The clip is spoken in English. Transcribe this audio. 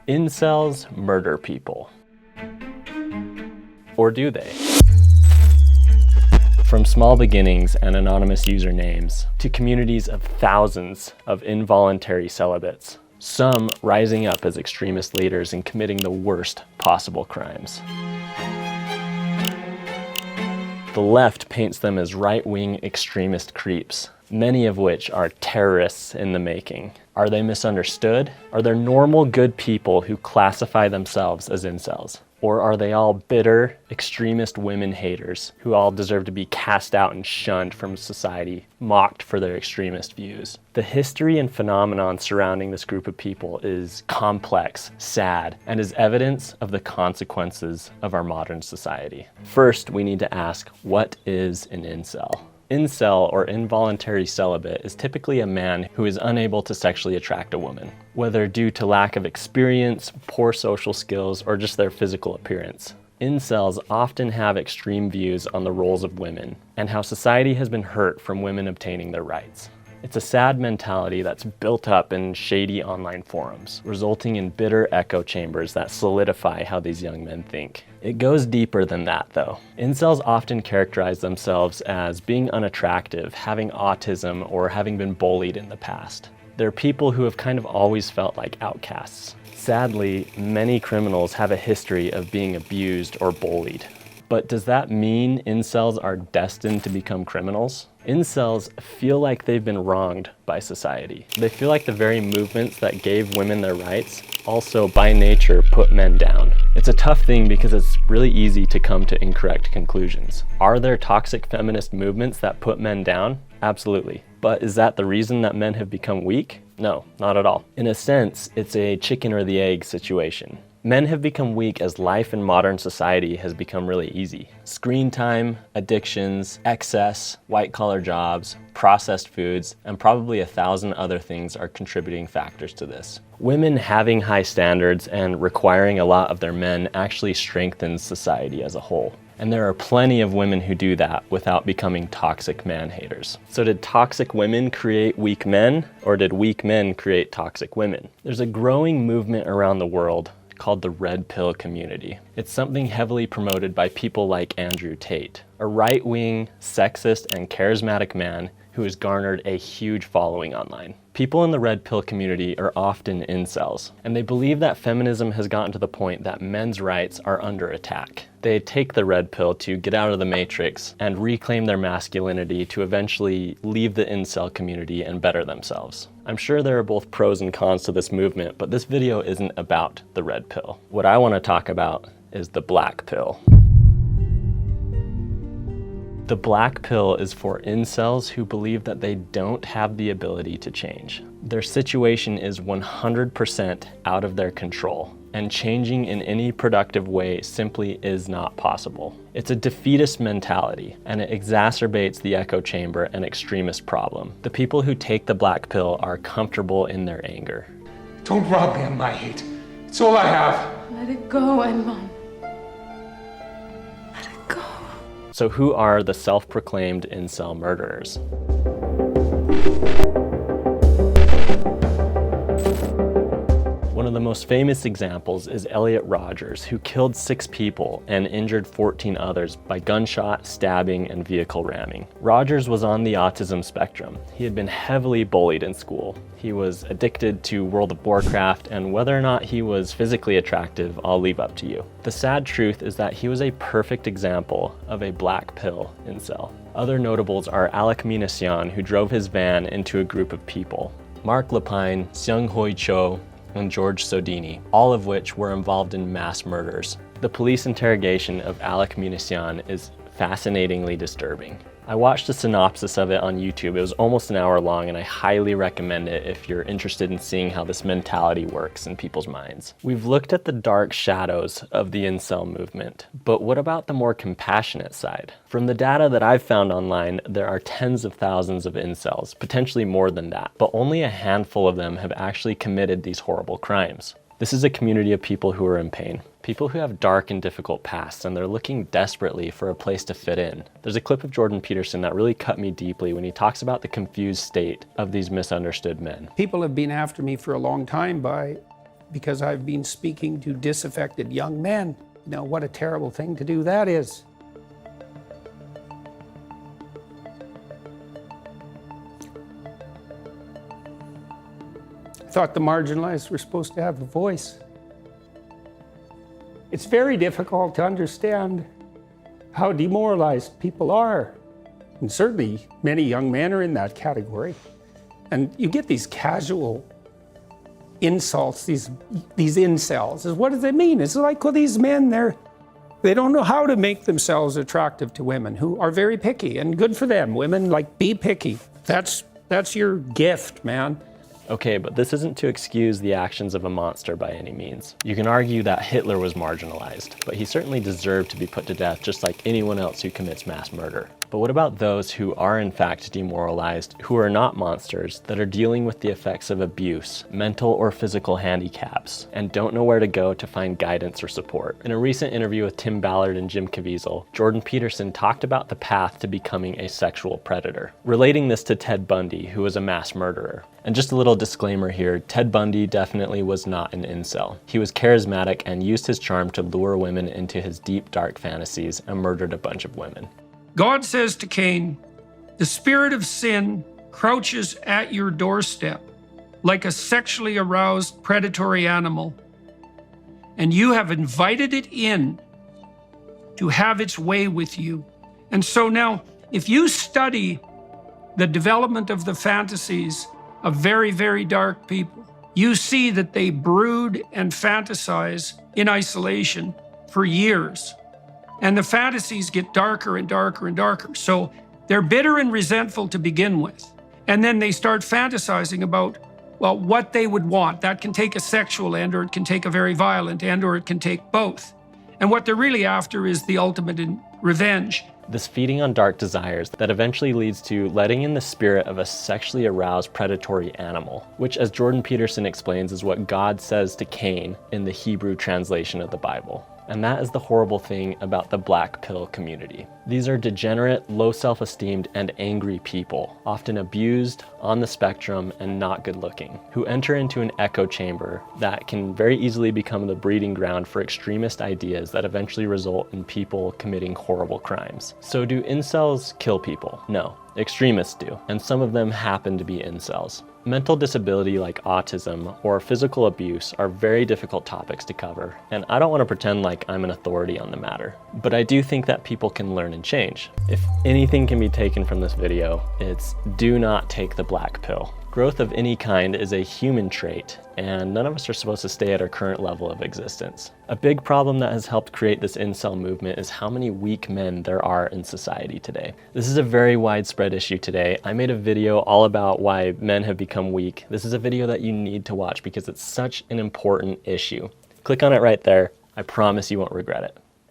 Incels murder people. Or do they? From small beginnings and anonymous usernames to communities of thousands of involuntary celibates, some rising up as extremist leaders and committing the worst possible crimes. The left paints them as right-wing extremist creeps, many of which are terrorists in the making. Are they misunderstood? Are there normal, good people who classify themselves as incels? Or are they all bitter, extremist women haters who all deserve to be cast out and shunned from society, mocked for their extremist views? The history and phenomenon surrounding this group of people is complex, sad, and is evidence of the consequences of our modern society. First, we need to ask, what is an incel? Incel, or involuntary celibate, is typically a man who is unable to sexually attract a woman, whether due to lack of experience, poor social skills, or just their physical appearance. Incels often have extreme views on the roles of women and how society has been hurt from women obtaining their rights. It's a sad mentality that's built up in shady online forums, resulting in bitter echo chambers that solidify how these young men think. It goes deeper than that, though. Incels often characterize themselves as being unattractive, having autism, or having been bullied in the past. They're people who have kind of always felt like outcasts. Sadly, many criminals have a history of being abused or bullied. But does that mean incels are destined to become criminals? Incels feel like they've been wronged by society. They feel like the very movements that gave women their rights also, by nature, put men down. It's a tough thing because it's really easy to come to incorrect conclusions. Are there toxic feminist movements that put men down? Absolutely. But is that the reason that men have become weak? No, not at all. In a sense, it's a chicken or the egg situation. Men have become weak as life in modern society has become really easy. Screen time, addictions, excess, white-collar jobs, processed foods, and probably 1,000 other things are contributing factors to this. Women having high standards and requiring a lot of their men actually strengthens society as a whole. And there are plenty of women who do that without becoming toxic man haters. So did toxic women create weak men, or did weak men create toxic women? There's a growing movement around the world called the red pill community. It's something heavily promoted by people like Andrew Tate, a right-wing, sexist, and charismatic man who has garnered a huge following online. People in the red pill community are often incels, and they believe that feminism has gotten to the point that men's rights are under attack. They take the red pill to get out of the matrix and reclaim their masculinity to eventually leave the incel community and better themselves. I'm sure there are both pros and cons to this movement, but this video isn't about the red pill. What I want to talk about is the black pill. The black pill is for incels who believe that they don't have the ability to change. Their situation is 100% out of their control, and changing in any productive way simply is not possible. It's a defeatist mentality, and it exacerbates the echo chamber and extremist problem. The people who take the black pill are comfortable in their anger. Don't rob me of my hate. It's all I have. Let it go, Edmond. So who are the self-proclaimed incel murderers? One of the most famous examples is Elliot Rogers, who killed 6 people and injured 14 others by gunshot, stabbing, and vehicle ramming. Rogers was on the autism spectrum. He had been heavily bullied in school. He was addicted to World of Warcraft, and whether or not he was physically attractive, I'll leave up to you. The sad truth is that he was a perfect example of a black pill incel. Other notables are Alek Minassian, who drove his van into a group of people, Mark Lapine, Seung Hoi Cho, and George Sodini, all of which were involved in mass murders. The police interrogation of Alek Minassian is fascinatingly disturbing. I watched a synopsis of it on YouTube. It was almost an hour long, and I highly recommend it if you're interested in seeing how this mentality works in people's minds. We've looked at the dark shadows of the incel movement, but what about the more compassionate side? From the data that I've found online, there are tens of thousands of incels, potentially more than that, but only a handful of them have actually committed these horrible crimes. This is a community of people who are in pain. People who have dark and difficult pasts, and they're looking desperately for a place to fit in. There's a clip of Jordan Peterson that really cut me deeply when he talks about the confused state of these misunderstood men. People have been after me for a long time by because I've been speaking to disaffected young men. You know, what a terrible thing to do that is. I thought the marginalized were supposed to have a voice. It's very difficult to understand how demoralized people are. And certainly many young men are in that category. And you get these casual insults, these incels. What does it mean? It's like, well, these men, they don't know how to make themselves attractive to women who are very picky, and good for them. Women, like, be picky. That's your gift, man. Okay, but this isn't to excuse the actions of a monster by any means. You can argue that Hitler was marginalized, but he certainly deserved to be put to death just like anyone else who commits mass murder. But what about those who are in fact demoralized, who are not monsters, that are dealing with the effects of abuse, mental or physical handicaps, and don't know where to go to find guidance or support? In a recent interview with Tim Ballard and Jim Caviezel, Jordan Peterson talked about the path to becoming a sexual predator, relating this to Ted Bundy, who was a mass murderer. And just a little disclaimer here, Ted Bundy definitely was not an incel. He was charismatic and used his charm to lure women into his deep, dark fantasies and murdered a bunch of women. God says to Cain, the spirit of sin crouches at your doorstep like a sexually aroused predatory animal, and you have invited it in to have its way with you. And so now, if you study the development of the fantasies of very, very dark people, you see that they brood and fantasize in isolation for years. And the fantasies get darker and darker and darker. So they're bitter and resentful to begin with. And then they start fantasizing about, well, what they would want. That can take a sexual end, or it can take a very violent end, or it can take both. And what they're really after is the ultimate in revenge. This feeding on dark desires that eventually leads to letting in the spirit of a sexually aroused predatory animal, which, as Jordan Peterson explains, is what God says to Cain in the Hebrew translation of the Bible. And that is the horrible thing about the black pill community. These are degenerate, low self-esteemed, and angry people, often abused, on the spectrum, and not good looking, who enter into an echo chamber that can very easily become the breeding ground for extremist ideas that eventually result in people committing horrible crimes. So do incels kill people? No. Extremists do, and some of them happen to be incels. Mental disability like autism or physical abuse are very difficult topics to cover, and I don't want to pretend like I'm an authority on the matter. But I do think that people can learn and change. If anything can be taken from this video, it's do not take the black pill. Growth of any kind is a human trait, and none of us are supposed to stay at our current level of existence. A big problem that has helped create this incel movement is how many weak men there are in society today. This is a very widespread issue today. I made a video all about why men have become weak. This is a video that you need to watch because it's such an important issue. Click on it right there. I promise you won't regret it.